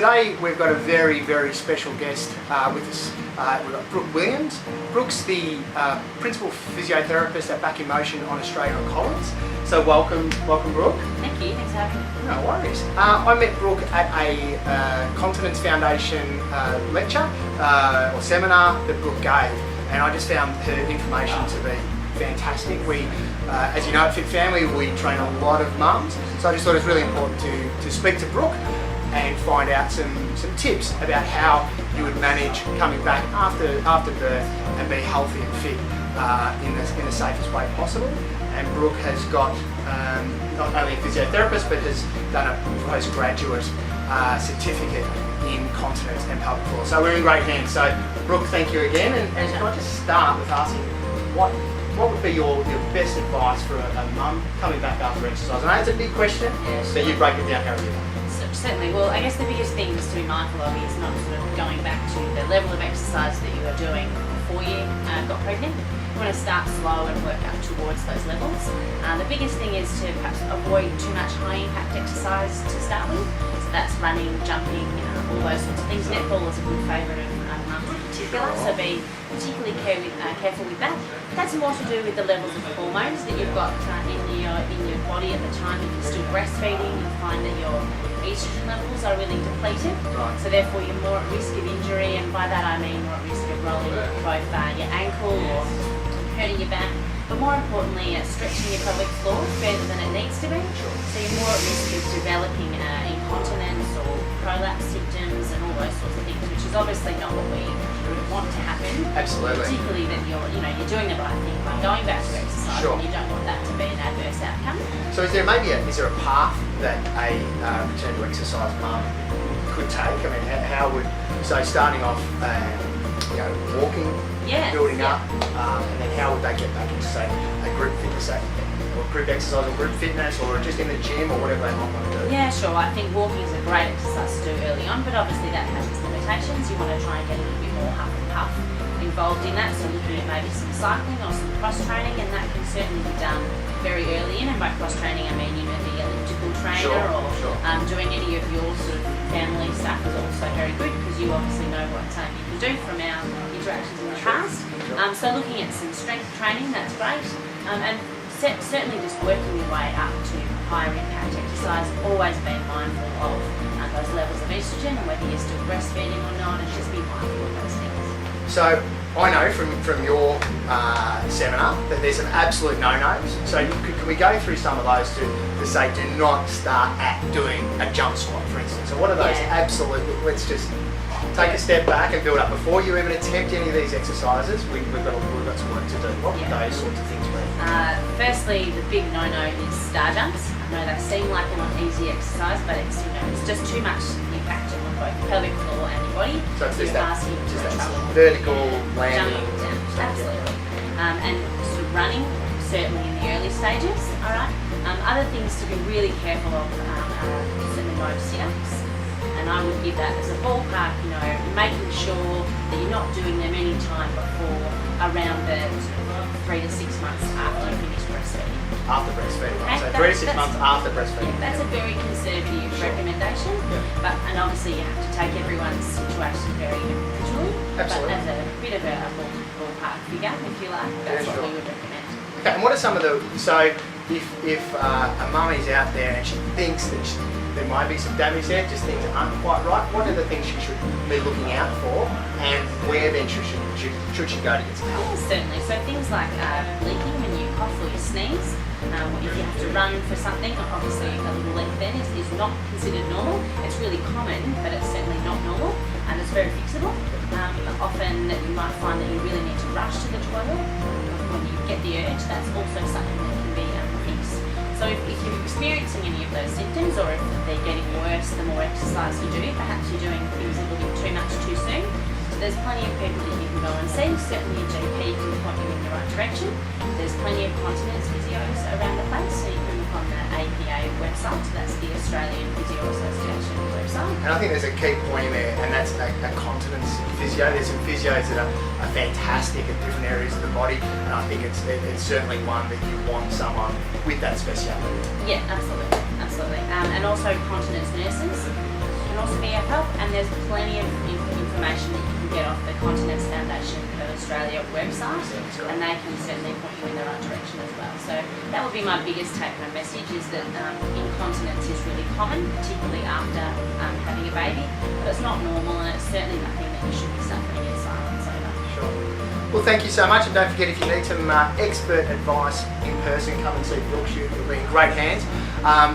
today we've got a very, very special guest with us. We've got Brooke Williams. Brooke's the principal physiotherapist at Back in Motion on Australia and Collins. So welcome Brooke. Thank you, thanks for having me. No worries. I met Brooke at a Continence Foundation lecture or seminar that Brooke gave, and I just found her information to be fantastic. We, as you know, at Fit Family, we train a lot of mums, so I just thought it was really important to speak to Brooke and find out some tips about how you would manage coming back after birth and be healthy and fit in the safest way possible. And Brooke has got not only a physiotherapist, but has done a postgraduate certificate in continence and pelvic floor. So we're in great hands. So Brooke, thank you again. And can I just start with asking what would be your best advice for a mum coming back after exercise? I know it's a big question, so you break it down how you want. Certainly. Well, I guess the biggest things to be mindful of is not sort of going back to the level of exercise that you were doing before you got pregnant. You want to start slow and work up towards those levels. The biggest thing is to perhaps avoid too much high impact exercise to start with. So that's running, jumping, all those sorts of things. Netball is a good favourite of mums in particular, so be particularly careful with that. That's more to do with the levels of hormones that you've got in your body at the time. If you're still breastfeeding, you find that your estrogen levels are really depleted, so therefore you're more at risk of injury, and by that I mean more at risk of rolling both your ankle or hurting your back, but more importantly stretching your pelvic floor further than it needs to be. So you're more at risk of developing incontinence or prolapse symptoms and all those sorts of things, which is obviously not what we would want to happen. Absolutely. Particularly that you're doing the right thing by going back to exercise, and you don't want that to be an adverse outcome. So is there a path that a return to exercise mum could take? I mean, how would, so starting off walking, building up, and then how would they get back into, say, a group fitness, or group exercise or group fitness, or just in the gym, or whatever they might want to do? Yeah, sure. I think walking is a great exercise to do early on, but obviously that has its limitations. You want to try and get a little bit more huff and puff involved in that, so looking at maybe some cycling or some cross training, and that can certainly be done very early in. And by cross training I mean the elliptical trainer or doing any of your sort of family stuff is also very good, because you obviously know what you can do from our interactions in the past. So looking at some strength training, that's great, and certainly just working your way up to higher impact exercise, always being mindful of those levels of estrogen and whether you're still breastfeeding or not, and just be mindful of those things. So I know from your seminar that there's some absolute no-nos. So can we go through some of those to say do not start at doing a jump squat, for instance? So what are those absolute, let's just take a step back and build up. Before you even attempt any of these exercises, we've got some work to do. What would those sorts of things be? Firstly, the big no-no is star jumps. I know they seem like a lot easy exercise, but it's just too much impact on both pelvic floor and your body. So it's just that vertical landing. Jumping down, absolutely. And sort of running, certainly in the early stages, alright. Other things to be really careful of are certainly no sit-ups. And I would give that as a ballpark, making sure that you're not doing them any time before around the 3 to 6 months after you finish breastfeeding. After breastfeeding, okay, so 3 to 6 months after breastfeeding. Yeah, that's a very conservative recommendation, and obviously you have to take everyone's situation very individually. Absolutely. But as a bit of a ballpark figure, if you like, that's what we would recommend. Okay, and what are some of the, so if a mum is out there and she thinks that there might be some damage there, just things aren't quite right, what are the things she should be looking out for, and where then should she go to get some help? Yeah, certainly. So things like leaking when you cough or you sneeze, if you have to run for something, obviously a little leak then is not considered normal. It's really common, but it's certainly not normal, and it's very fixable. Often you might find that you really need to rush to the toilet when you get the urge. That's also something that can be fixed. So if you're experiencing any of those symptoms, or if they're getting worse the more exercise you do, perhaps you're doing things a little bit too much too soon, so there's plenty of people that you can go and see. Certainly your GP can point you in the right direction. There's plenty of continence physios around the place, so you can look on the APA website, so that's the Australian Physio Association website. And I think there's a key point in there, and that's a continence physio. There's some physios that are fantastic at different areas of the body, and I think it's certainly one that you want someone with that speciality. Yeah, absolutely. And also continence nurses. can also be of help, and there's plenty of information that you can get off the Continence Foundation of Australia website, and they can certainly point you in the right direction as well. So that would be my biggest take-home message, is that incontinence is really common, particularly after having a baby, but it's not normal, and it's certainly nothing that you should be suffering in silence over. Sure. Well, thank you so much, and don't forget, if you need some expert advice in person, come and see Brooke. You'll be in great hands.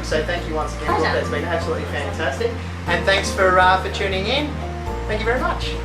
So thank you once again, Brooke. That's been absolutely fantastic, and thanks for tuning in. Thank you very much.